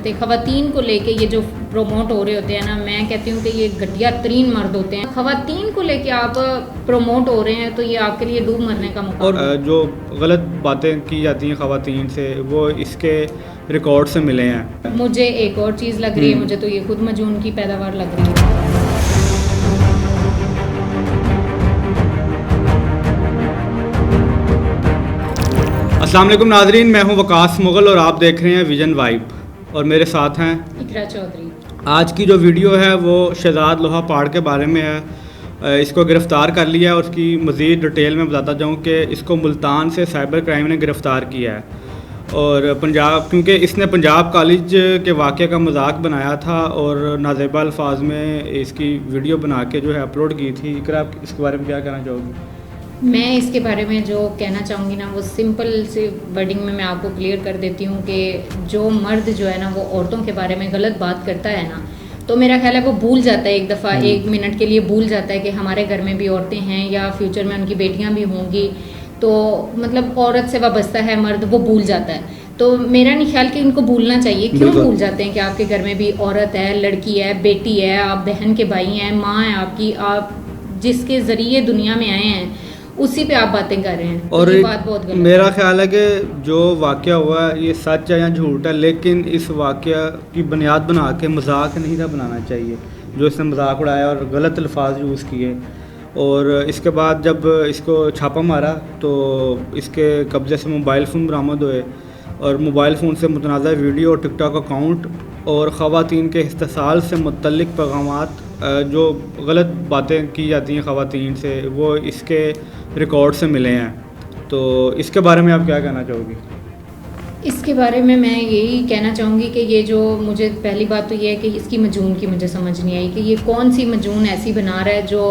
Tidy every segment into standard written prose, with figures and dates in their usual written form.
करते ख़वातीन को लेके ये जो प्रोमोट हो रहे होते हैं ना, मैं कहती हूँ कि ये घटिया तरीन मर्द होते हैं। ख़वातीन को लेके आप प्रोमोट हो रहे हैं तो ये आपके लिए डूब मरने का मौका। और जो गलत बातें की जाती हैं ख़वातीन से, वो इसके रिकॉर्ड से मिले हैं। मुझे एक और चीज़ लग रही है, मुझे तो ये खुद मजून की पैदावार लग रही है। अस्सलाम वालेकुम नाजरीन, मैं हूं वकास मुग़ल और आप देख रहे हैं विजन वाइब और मेरे साथ हैं इकरा चौधरी। आज की जो वीडियो है वो शहजाद लोहा पहाड़ के बारे में है। इसको गिरफ़्तार कर लिया है और उसकी मज़ीद डिटेल में बताता जाऊं कि इसको मुल्तान से साइबर क्राइम ने गिरफ़्तार किया है और पंजाब, क्योंकि इसने पंजाब कॉलेज के वाक़े का मजाक बनाया था और नाज़ेबा अल्फाज में इसकी वीडियो बना के जो है अपलोड की थी। इकरा, आप इसके बारे में क्या कहना चाहोगी? मैं इसके बारे में जो कहना चाहूँगी ना, वो सिंपल सी वर्डिंग में मैं आपको क्लियर कर देती हूँ कि जो मर्द जो है ना वो औरतों के बारे में गलत बात करता है ना, तो मेरा ख्याल है वो भूल जाता है एक दफ़ा, एक मिनट के लिए भूल जाता है कि हमारे घर में भी औरतें हैं या फ्यूचर में उनकी बेटियाँ भी होंगी। तो मतलब औरत से वाबस्ता है मर्द, वो भूल जाता है। तो मेरा नहीं ख्याल कि इनको भूलना चाहिए। क्यों भूल जाते हैं कि आपके घर में भी औरत है, लड़की है, बेटी है, आप बहन के भाई हैं, माँ है आपकी, आप जिसके ज़रिए दुनिया में आए हैं उसी पे आप बातें कर रहे हैं। और तो ये बात बहुत गलत मेरा ख्याल है कि जो वाक़या हुआ है ये सच है या झूठ है, लेकिन इस वाक़या की बुनियाद बना के मजाक नहीं था बनाना चाहिए। जो इसने मजाक उड़ाया और गलत अल्फाज यूज़ किए, और इसके बाद जब इसको छापा मारा तो इसके कब्ज़े से मोबाइल फ़ोन बरामद हुए और मोबाइल फ़ोन से मुतनाज़ा वीडियो और टिकटॉक अकाउंट और ख़वातीन के इस्तेसाल से मुतल्लिक़ पैगामात, जो गलत बातें की जाती हैं ख़वातीन से, वो इसके रिकॉर्ड से मिले हैं। तो इसके बारे में आप क्या कहना चाहोगी? इसके बारे में मैं यही कहना चाहूँगी कि ये जो, मुझे पहली बात तो ये है कि इसकी मजून की मुझे समझ नहीं आई कि ये कौन सी मजून ऐसी बना रहा है जो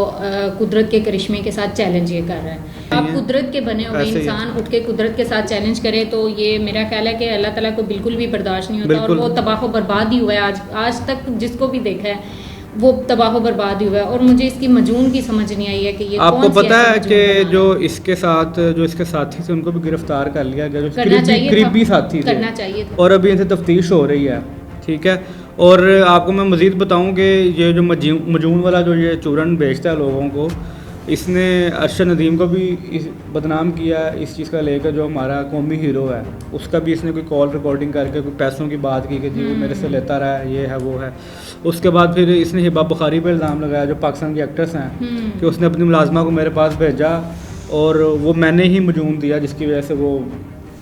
कुदरत के करिश्मे के साथ चैलेंज ये कर रहा है। आप कुदरत के बने हुए इंसान उठ के कुदरत के साथ चैलेंज करे तो ये मेरा ख्याल है कि अल्लाह ताला को बिल्कुल भी बर्दाश्त नहीं होता, और वो तबाह बर्बाद ही हुआ है। आज तक जिसको भी देखा है वो तबाह बर्बाद ही हुआ है, और मुझे इसकी मजून की समझ नहीं आई है कि ये आपको पता है कि जो इसके साथी थे उनको भी गिरफ्तार कर लिया गया, जो करीबी साथी थे, करना चाहिए था। और अभी इनसे तफ्तीश हो रही है। ठीक है, और आपको मैं मज़ीद बताऊं कि ये जो मजून वाला जो ये चूरन बेचता है लोगों को, इसने अरशद नदीम को भी बदनाम किया इस चीज़ का लेकर, जो हमारा कौमी हीरो है उसका भी इसने कोई कॉल रिकॉर्डिंग करके कोई पैसों की बात की कि जी वो मेरे से लेता रहा है, ये है वो है। उसके बाद फिर इसने हिबा बुखारी पर इल्ज़ाम लगाया, जो पाकिस्तान की एक्ट्रेस हैं, कि उसने अपनी मुलाजमा को मेरे पास भेजा और वो मैंने ही मजून दिया, जिसकी वजह से वो।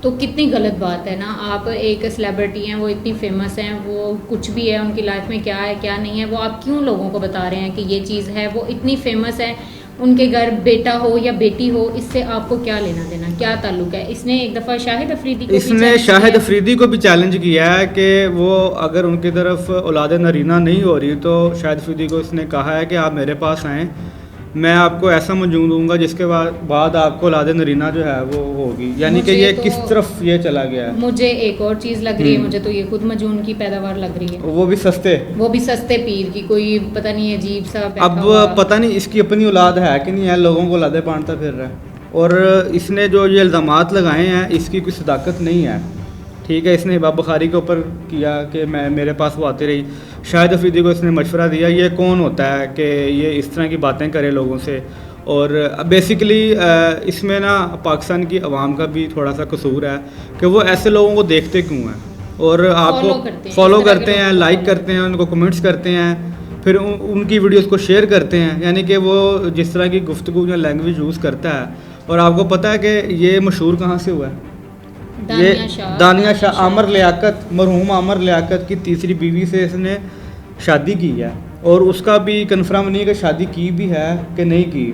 तो कितनी गलत बात है ना। आप एक सेलिब्रिटी हैं, वो इतनी फेमस हैं, वो कुछ भी है उनकी लाइफ में क्या है क्या नहीं है वो आप क्यों लोगों को बता रहे हैं कि ये चीज़ है। वो इतनी फेमस है, उनके घर बेटा हो या बेटी हो, इससे आपको क्या लेना देना, क्या ताल्लुक है। इसने एक दफ़ा शाहिद अफरीदी को भी चैलेंज किया है कि वो अगर उनकी तरफ औलाद नरीना नहीं हो रही तो शाहिद अफरीदी को इसने कहा है कि आप मेरे पास आएँ, मैं आपको ऐसा मजून दूंगा जिसके बाद आपको औलाद नरीना जो है वो होगी। यानी कि ये किस तरफ ये चला गया है। मुझे एक और चीज़ लग रही है, मुझे तो ये खुद मजून की पैदावार लग रही है। वो भी सस्ते पीर की, कोई पता नहीं अजीब सा। अब पता नहीं इसकी अपनी औलाद है कि नहीं है, लोगों को औलादें बांटता फिर रहा है। और इसने जो ये इल्ज़ामात लगाए हैं इसकी कोई सदाकत नहीं है। ठीक है, इसने हिबा बुखारी के ऊपर किया कि मेरे पास वो आती रही। शाहिद अफरीदी को इसने मशवरा दिया, ये कौन होता है कि ये इस तरह की बातें करे लोगों से। और बेसिकली इसमें ना पाकिस्तान की आवाम का भी थोड़ा सा कसूर है कि वो ऐसे लोगों को देखते क्यों हैं और आपको फॉलो करते हैं, लाइक करते हैं, उनको कमेंट्स करते हैं, फिर उनकी वीडियोस को शेयर करते हैं। यानी कि वो जिस तरह की गुफ्तगू या लैंग्वेज यूज़ करता है। और आपको पता है कि ये मशहूर कहाँ से हुआ है? ये दानिया शाह आमर लियाकत, मरहूम आमर लियाकत की तीसरी बीवी से इसने शादी की है, और उसका भी कंफर्म नहीं है कि शादी की भी है कि नहीं की।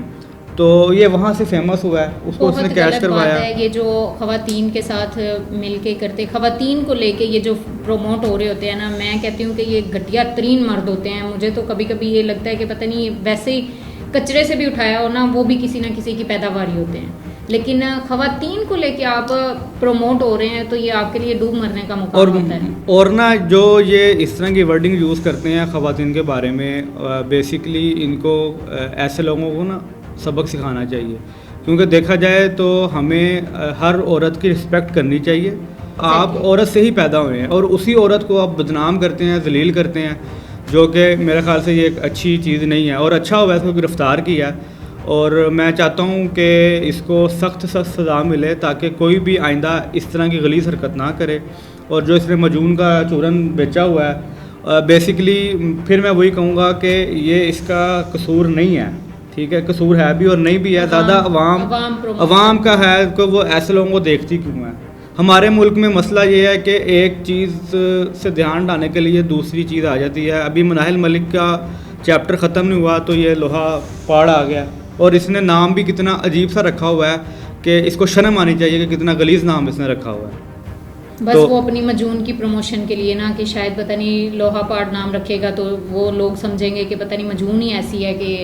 तो ये वहाँ से फेमस हुआ है, उसको उसने कैश करवाया है। ये जो ख़वातीन के साथ मिलके करते, ख़वातीन को लेके ये जो प्रोमोट हो रहे होते हैं ना, मैं कहती हूँ कि ये घटिया तरीन मर्द होते हैं। मुझे तो कभी कभी ये लगता है कि पता नहीं वैसे ही कचरे से भी उठाया हो ना, वो भी किसी ना किसी की पैदावार ही होते हैं। लेकिन ख़वातीन को लेके आप प्रोमोट हो रहे हैं तो ये आपके लिए डूब मरने का मौका होता है। और ना जो ये इस तरह की वर्डिंग यूज़ करते हैं ख़वातीन के बारे में, बेसिकली इनको ऐसे लोगों को ना सबक सिखाना चाहिए, क्योंकि देखा जाए तो हमें हर औरत की रिस्पेक्ट करनी चाहिए आप औरत से ही पैदा हुए हैं और उसी औरत को आप बदनाम करते हैं, जलील करते हैं, जो कि मेरे ख्याल से ये एक अच्छी चीज़ नहीं है। और अच्छा हुआ इसको गिरफ़्तार किया और मैं चाहता हूँ कि इसको सख्त सज़ा मिले ताकि कोई भी आइंदा इस तरह की गलीज़ हरकत ना करे। और जो इसने मजून का चूरन बेचा हुआ है, बेसिकली फिर मैं वही कहूँगा कि ये इसका कसूर नहीं है, ठीक है, कसूर है भी और नहीं भी है, ज़्यादा अवाम का है कि वो ऐसे लोगों को देखती क्यों है। हमारे मुल्क में मसला ये है कि एक चीज़ से ध्यान हटाने के लिए दूसरी चीज़ आ जाती है। अभी मनाहिल मलिक का चैप्टर ख़त्म नहीं हुआ तो ये लोहा पाड़ आ गया और इसने नाम भी कितना अजीब सा रखा हुआ है कि इसको शर्म आनी चाहिए कि कितना गलीज़ नाम इसने रखा हुआ है। बस तो वो अपनी मजून की प्रमोशन के लिए ना, कि शायद पता नहीं लोहा पाड़ नाम रखेगा तो वो लोग समझेंगे कि पता नहीं मजून ही ऐसी है कि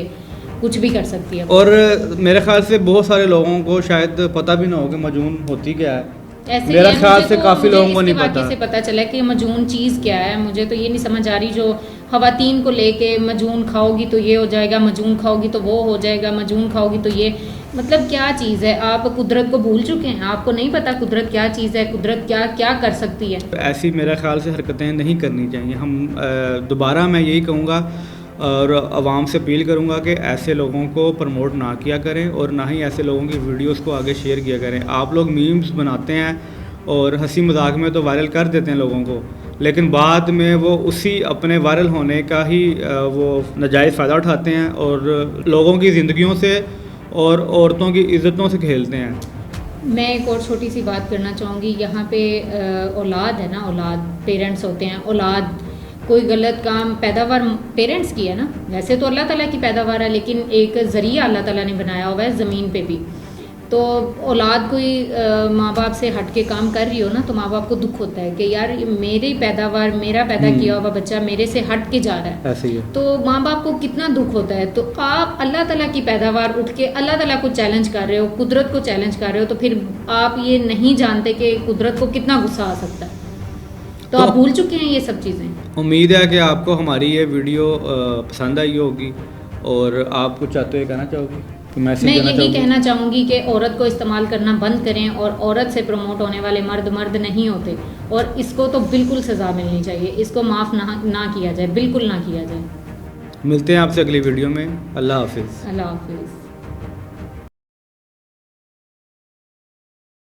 कुछ भी कर सकती है। और मेरे ख्याल से बहुत सारे लोगों को शायद पता भी ना हो कि मजून होती क्या है। ऐसे मेरा ख्याल से तो काफ़ी लोगों को नहीं पता। से पता चला कि मजून चीज़ क्या है। मुझे तो ये नहीं समझ आ रही, जो ख़वातीन को लेके मजून खाओगी तो ये हो जाएगा, मजून खाओगी तो वो हो जाएगा, मजून खाओगी तो ये, मतलब क्या चीज़ है? आप कुदरत को भूल चुके हैं, आपको नहीं पता कुदरत क्या चीज़ है, कुदरत क्या क्या कर सकती है। ऐसी मेरे ख्याल से हरकतें नहीं करनी चाहिए। हम दोबारा मैं यही कहूँगा और आवाम से अपील करूँगा कि ऐसे लोगों को प्रमोट ना किया करें और ना ही ऐसे लोगों की वीडियोस को आगे शेयर किया करें। आप लोग मीम्स बनाते हैं और हंसी मजाक में तो वायरल कर देते हैं लोगों को, लेकिन बाद में वो उसी अपने वायरल होने का ही वो नाजायज़ फ़ायदा उठाते हैं और लोगों की ज़िंदगियों से और औरतों की इज़्ज़तों से खेलते हैं। मैं एक और छोटी सी बात करना चाहूँगी। यहाँ पे औलाद है ना, औलाद, पेरेंट्स होते हैं, औलाद कोई गलत काम, पैदावार पेरेंट्स की है ना, वैसे तो अल्लाह ताला की पैदावार है, लेकिन एक ज़रिया अल्लाह ताला ने बनाया हुआ है ज़मीन पे भी। तो औलाद कोई माँ बाप से हट के काम कर रही हो ना, तो माँ बाप को दुख होता है कि यार मेरी पैदावार, मेरा पैदा किया हुआ बच्चा मेरे से हट के जा रहा है। ऐसे ही है। तो माँ बाप को कितना दुख होता है। तो आप अल्लाह ताला की पैदावार उठ के अल्लाह ताला को चैलेंज कर रहे हो, कुदरत को चैलेंज कर रहे हो, तो फिर आप ये नहीं जानते कि कुदरत को कितना गुस्सा आ सकता है। तो आप भूल चुके हैं ये सब चीज़ें। उम्मीद है कि आपको हमारी ये वीडियो पसंद आई होगी और आप कुछ चाहते हो कहना चाहोगे? मैं यही कहना चाहूँगी कि औरत को इस्तेमाल करना बंद करें और औरत से प्रमोट होने वाले मर्द नहीं होते और इसको तो बिल्कुल सज़ा मिलनी चाहिए, इसको माफ़ ना किया जाए, बिल्कुल ना किया जाए। मिलते हैं आपसे अगली वीडियो में। अल्लाह हाफिज़। अल्लाह हाफिज़।